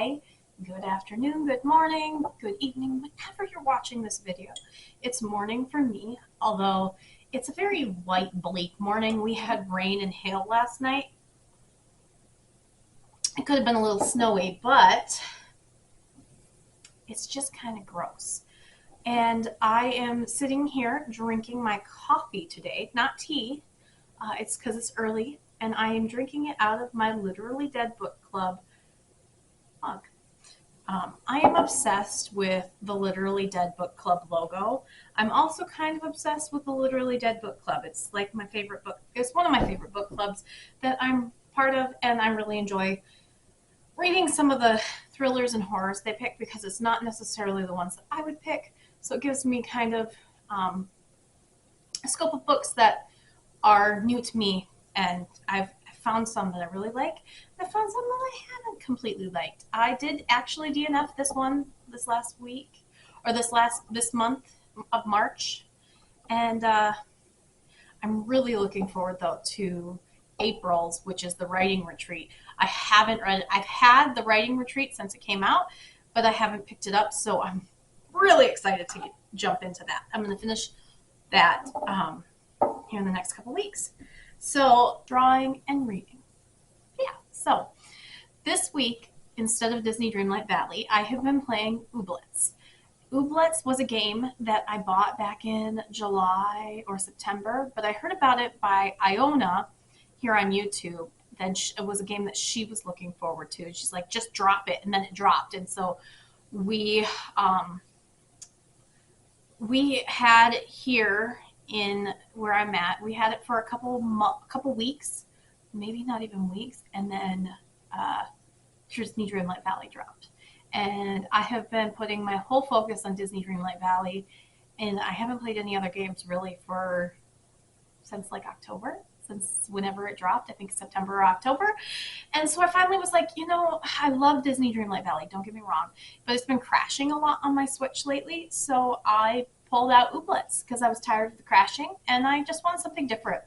day, good afternoon, good morning, good evening, whenever you're watching this video. It's morning for me, although it's a very white, bleak morning. We had rain and hail last night. It could have been a little snowy, but it's just kind of gross. And I am sitting here drinking my coffee today, not tea. It's because it's early, and I am drinking it out of my Literally Dead Book Club mug. I am obsessed with the Literally Dead Book Club logo. I'm also kind of obsessed with the Literally Dead Book Club. It's like my favorite book. It's one of my favorite book clubs that I'm part of, and I really enjoy reading some of the thrillers and horrors they pick because it's not necessarily the ones that I would pick. So it gives me kind of a scope of books that are new to me, and I've found some that I really like. I found some that I haven't completely liked. I did actually DNF this last week, or this month of March, and I'm really looking forward though to April's, which is the writing retreat. I haven't read it. I've had the writing retreat since it came out, but I haven't picked it up, so I'm really excited to jump into that. I'm going to finish that here in the next couple weeks. So, drawing and reading. Yeah, so this week, instead of Disney Dreamlight Valley, I have been playing Ooblets. Ooblets was a game that I bought back in July or September, but I heard about it by Iona here on YouTube. Then it was a game that she was looking forward to. She's like, just drop it, and then it dropped. And so we had it here in where I'm at. We had it for a couple weeks, maybe not even weeks, and then Disney Dreamlight Valley dropped. And I have been putting my whole focus on Disney Dreamlight Valley, and I haven't played any other games really since like October, since whenever it dropped, I think September or October. And so I finally was like, I love Disney Dreamlight Valley, don't get me wrong, but it's been crashing a lot on my Switch lately, so I pulled out Ooblets because I was tired of the crashing, and I just wanted something different.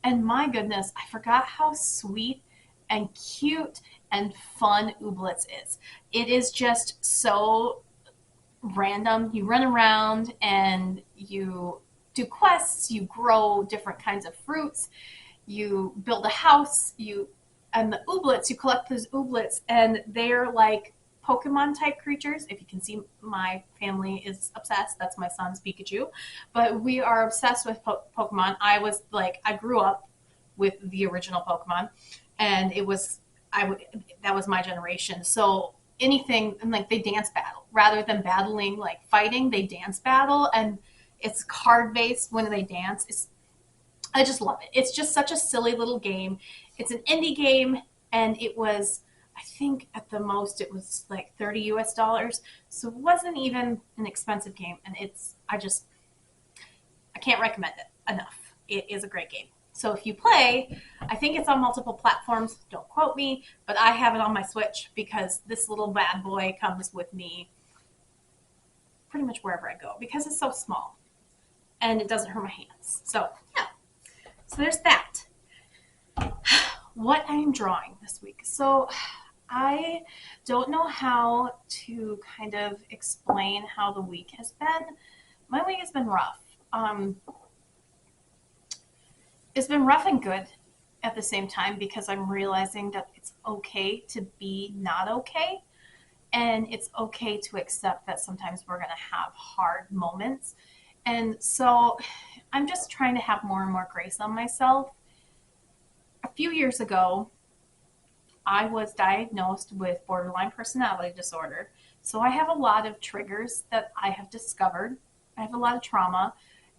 And my goodness, I forgot how sweet and cute and fun Ooblets is. It is just so random. You run around and you do quests, you grow different kinds of fruits, you build a house, and the Ooblets, you collect those Ooblets, and they're like Pokemon type creatures. If you can see, my family is obsessed. That's my son's Pikachu. But we are obsessed with Pokemon. I grew up with the original Pokemon, and that was my generation. So anything, and like they dance battle rather than battling like fighting, they dance battle, and it's card based when they dance. I just love it. It's just such a silly little game. It's an indie game, and it was, I think at the most it was like $30 US. So it wasn't even an expensive game, and I can't recommend it enough. It is a great game. So if you play, I think it's on multiple platforms. Don't quote me, but I have it on my Switch because this little bad boy comes with me pretty much wherever I go because it's so small and it doesn't hurt my hands. So yeah, so there's that. What I'm drawing this week. So I don't know how to kind of explain how the week has been. My week has been rough. It's been rough and good at the same time because I'm realizing that it's okay to be not okay, and it's okay to accept that sometimes we're going to have hard moments. And so I'm just trying to have more and more grace on myself. A few years ago, I was diagnosed with borderline personality disorder. So I have a lot of triggers that I have discovered. I have a lot of trauma,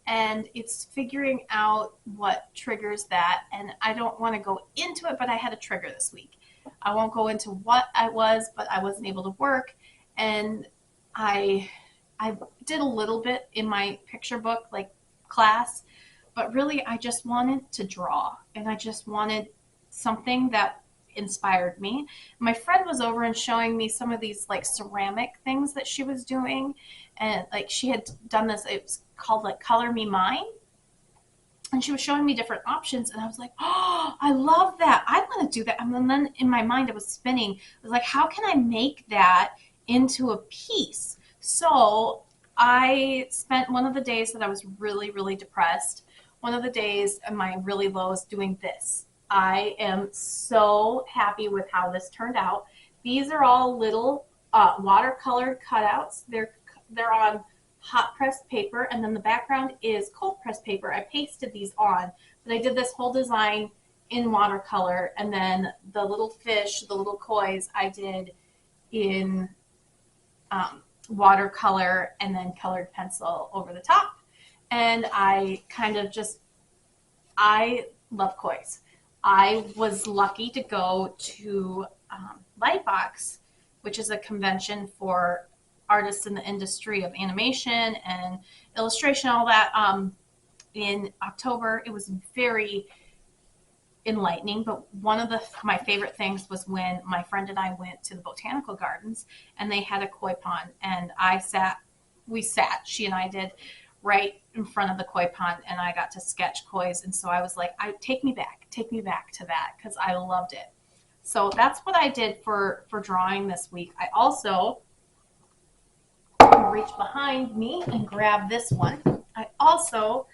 and it's figuring out what triggers that. And I don't want to go into it, but I had a trigger this week. I won't go into what I was, but I wasn't able to work. And I did a little bit in my picture book, like class, but really I just wanted to draw, and I just wanted something that inspired me. My friend was over and showing me some of these like ceramic things that she was doing, and like she had done this, it was called like Color Me Mine, and she was showing me different options, and I was like, oh, I love that. I want to do that. And then in my mind, it was spinning. I was like, how can I make that into a piece? So I spent one of the days that I was really, really depressed, one of the days of my really lows, doing this. I am so happy with how this turned out. These are all little watercolor cutouts. They're on hot pressed paper, and then the background is cold pressed paper. I pasted these on, but I did this whole design in watercolor, and then the little fish, the little kois, I did in watercolor and then colored pencil over the top. And I kind of just, I love kois. I was lucky to go to Lightbox, which is a convention for artists in the industry of animation and illustration, all that, in October. It was very enlightening, but one of my favorite things was when my friend and I went to the botanical gardens, and they had a koi pond, and she and I did, right in front of the koi pond, and I got to sketch kois. And so I was like, take me back to that, because I loved it. So that's what I did for drawing this week. I also reach behind me and grab this one. I also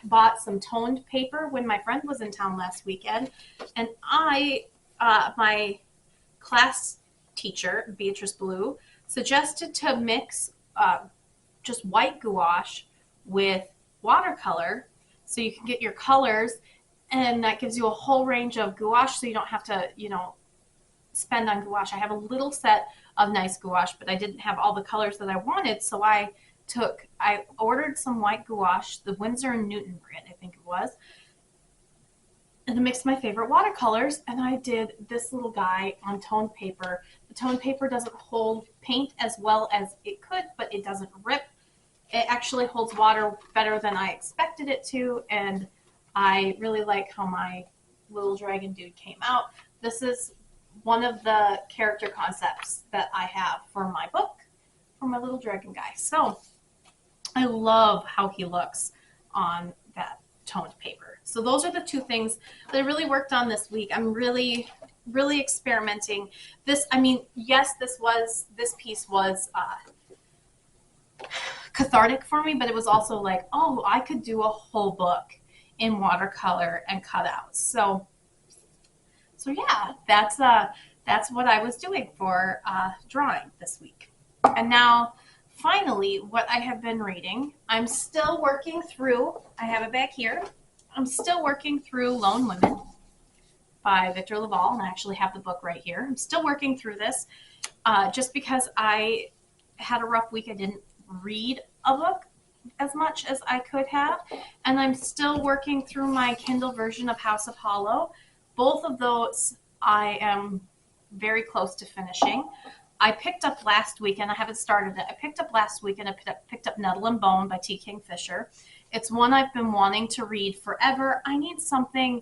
bought some toned paper when my friend was in town last weekend, and my class teacher, Beatrice Blue, suggested to mix just white gouache with watercolor, so you can get your colors, and that gives you a whole range of gouache, so you don't have to, spend on gouache. I have a little set of nice gouache, but I didn't have all the colors that I wanted, so I ordered some white gouache, the Winsor & Newton brand, I think it was, and I mixed my favorite watercolors, and I did this little guy on toned paper. The toned paper doesn't hold paint as well as it could, but it doesn't rip. It actually holds water better than I expected it to, and I really like how my little dragon dude came out. This is one of the character concepts that I have for my book, for my little dragon guy. So I love how he looks on that toned paper. So those are the two things that I really worked on this week. I'm really, really experimenting. Yes, this piece was cathartic for me, but it was also like, oh, I could do a whole book in watercolor and cutouts. So yeah, that's what I was doing for drawing this week. And now, finally, what I have been reading, I'm still working through, I have it back here, I'm still working through Lone Women by Victor LaValle, and I actually have the book right here. I'm still working through this, just because I had a rough week. I didn't read a book as much as I could have, and I'm still working through my Kindle version of House of Hollow. Both of those I am very close to finishing. I picked up last weekend, I haven't started it, I picked up last weekend, I picked up Nettle and Bone by T. Kingfisher. It's one I've been wanting to read forever. I need something,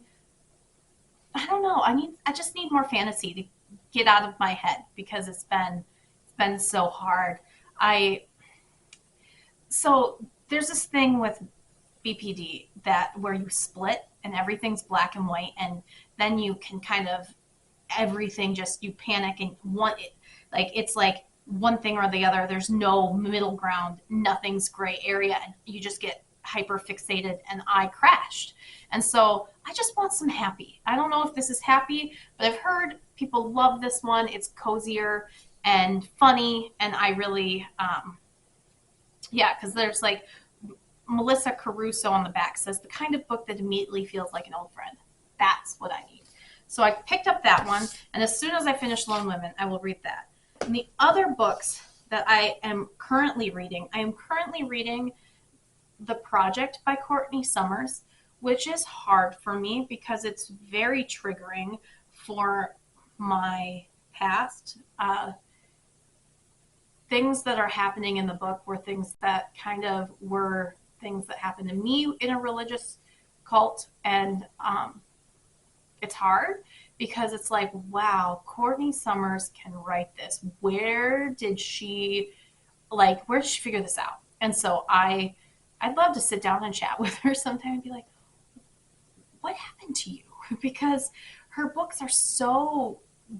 I don't know, I just need more fantasy to get out of my head, because it's been so hard. So there's this thing with BPD where you split and everything's black and white, and then you can kind of, everything just, you panic and it's like one thing or the other. There's no middle ground, nothing's gray area, and you just get hyper fixated, and I crashed. And so I just want some happy. I don't know if this is happy, but I've heard people love this one. It's cozier and funny, and I really, because there's like Melissa Caruso on the back says, the kind of book that immediately feels like an old friend. That's what I need. So I picked up that one, and as soon as I finish Lone Women, I will read that. And the other books that I am currently reading The Project by Courtney Summers, which is hard for me because it's very triggering for my past. Things that are happening in the book were things that kind of were things that happened to me in a religious cult, and it's hard because it's like, wow, Courtney Summers can write this. Where did she figure this out? And so I'd love to sit down and chat with her sometime and be like, what happened to you? Because her books are so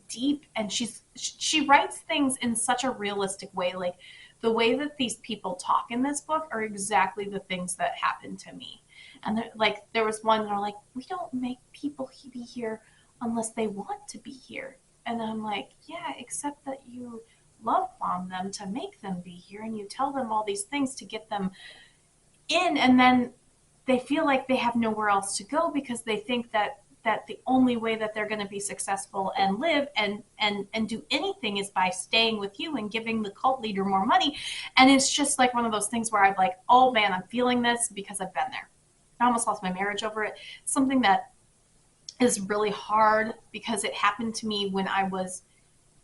deep, and she writes things in such a realistic way. Like the way that these people talk in this book are exactly the things that happened to me. And like there was one that are like, we don't make people be here unless they want to be here. And I'm like, yeah, except that you love bomb them to make them be here, and you tell them all these things to get them in, and then they feel like they have nowhere else to go because they think that the only way that they're going to be successful and live and do anything is by staying with you and giving the cult leader more money. And it's just like one of those things where I'm like, oh man, I'm feeling this because I've been there. I almost lost my marriage over it. It's something that is really hard because it happened to me when I was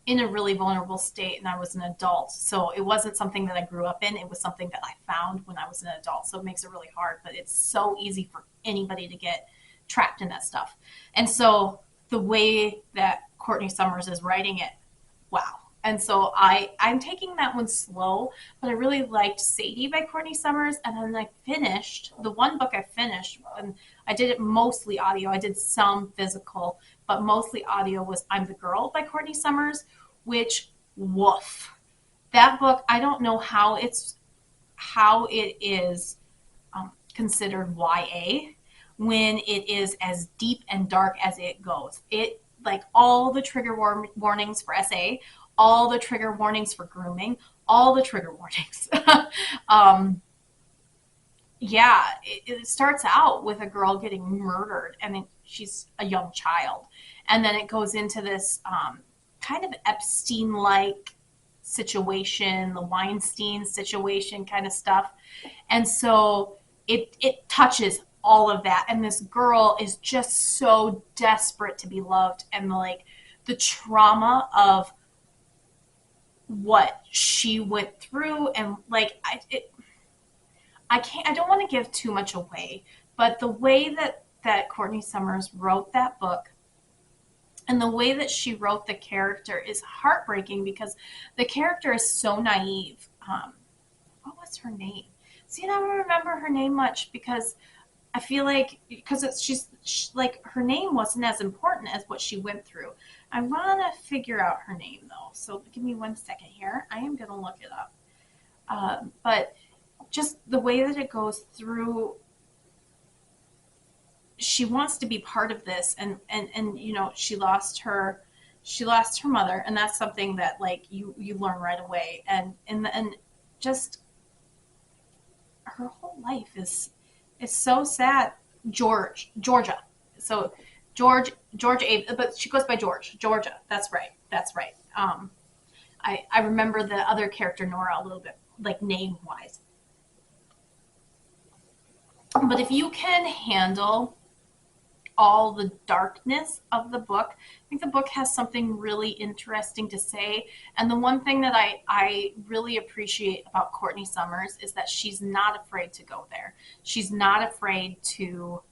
in a really vulnerable state and I was an adult. So it wasn't something that I grew up in. It was something that I found when I was an adult. So it makes it really hard, but it's so easy for anybody to get trapped in that stuff. And so the way that Courtney Summers is writing it, wow. And so I'm taking that one slow, but I really liked Sadie by Courtney Summers. And then I finished the one book I finished, and I did it mostly audio. I did some physical, but mostly audio, was I'm the Girl by Courtney Summers, which, woof. That book, I don't know how it is considered YA when it is as deep and dark as it goes. It, like, all the trigger warnings for SA, all the trigger warnings for grooming, all the trigger warnings. Yeah, it starts out with a girl getting murdered, and she's a young child. And then it goes into this kind of Epstein-like situation, the Weinstein situation kind of stuff. And so it touches all of that. And this girl is just so desperate to be loved, and like the trauma of what she went through, and like I don't want to give too much away, but the way that Courtney Summers wrote that book and the way that she wrote the character is heartbreaking because the character is so naive. What was her name? See, I don't remember her name much because I feel like because she's like her name wasn't as important as what she went through. I want to figure out her name though, so give me 1 second here. I am gonna look it up. But just the way that it goes through, she wants to be part of this, and you know, she lost her mother, and that's something that like you learn right away, and just her whole life is so sad. Georgia. So George Abe, but she goes by Georgia. That's right. I remember the other character Nora a little bit, like name wise. But if you can handle all the darkness of the book, I think the book has something really interesting to say. And the one thing that I really appreciate about Courtney Summers is that she's not afraid to go there. She's not afraid to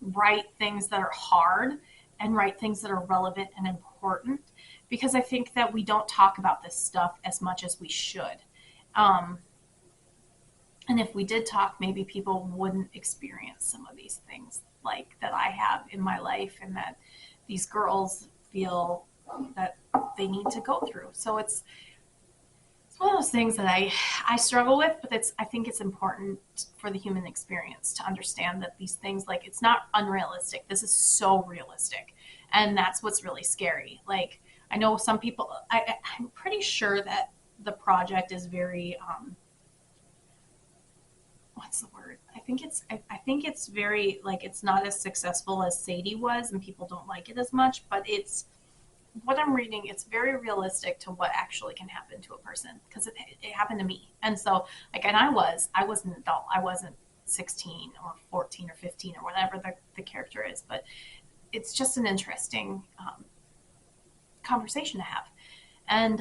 write things that are hard and write things that are relevant and important, because I think that we don't talk about this stuff as much as we should. Um, and if we did talk, maybe people wouldn't experience some of these things like that I have in my life, and that these girls feel that they need to go through. So it's one of those things that I struggle with, but I think it's important for the human experience to understand that these things, like, it's not unrealistic. This is so realistic, and that's what's really scary. Like, I know some people. I'm pretty sure that the project is very what's the word? I think it's very, like, it's not as successful as Sadie was, and people don't like it as much, but it's what I'm reading, it's very realistic to what actually can happen to a person, because it happened to me. And so, like, and I was an adult. I wasn't 16 or 14 or 15 or whatever the character is, but it's just an interesting conversation to have. And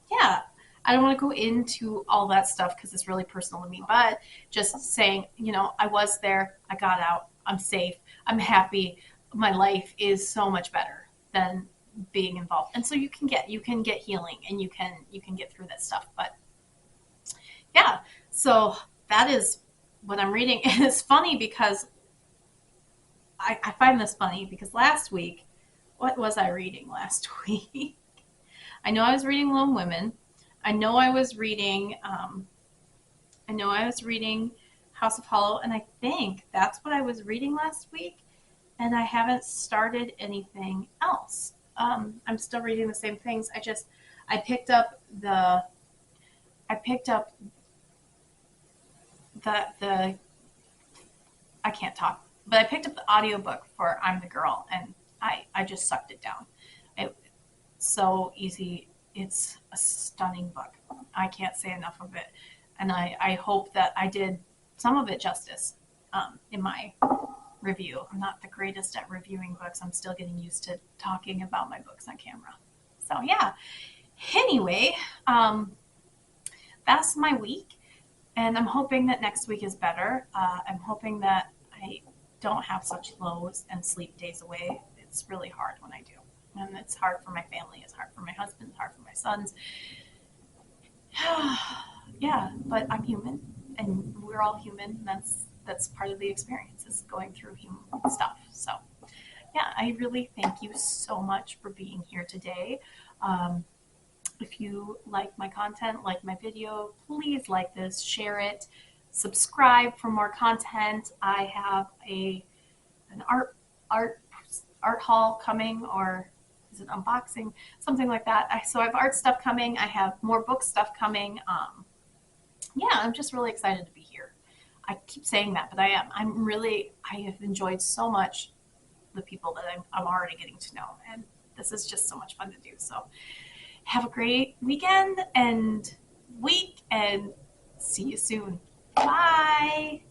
yeah, I don't want to go into all that stuff because it's really personal to me, but just saying, you know, I was there, I got out, I'm safe, I'm happy, my life is so much better than being involved. And so you can get healing, and you can get through that stuff. But yeah, so that is what I'm reading. And it's funny because I find this funny because last week, what was I reading last week? I know I was reading Lone Women. I know I was reading. I know I was reading House of Hollow, and I think that's what I was reading last week. And I haven't started anything else. I'm still reading the same things. I picked up the I picked up the I can't talk, but I picked up the audiobook for I'm the Girl, and I just sucked it down. It's so easy. It's a stunning book. I can't say enough of it, and I hope that I did some of it justice in my review. I'm not the greatest at reviewing books. I'm still getting used to talking about my books on camera. So yeah. Anyway, that's my week, and I'm hoping that next week is better. I'm hoping that I don't have such lows and sleep days away. It's really hard when I do. And it's hard for my family. It's hard for my husband. It's hard for my sons. Yeah, but I'm human, and we're all human. That's part of the experience is going through human stuff. So, yeah, I really thank you so much for being here today. Um, if you like my content, like my video, please like this, share it, subscribe for more content. I have an art art haul coming, or is it unboxing, something like that. So I have art stuff coming. I have more book stuff coming. Yeah, I'm just really excited to be here. I keep saying that, but I am. I have enjoyed so much the people that I'm already getting to know, and this is just so much fun to do. So have a great weekend and week, and see you soon. Bye.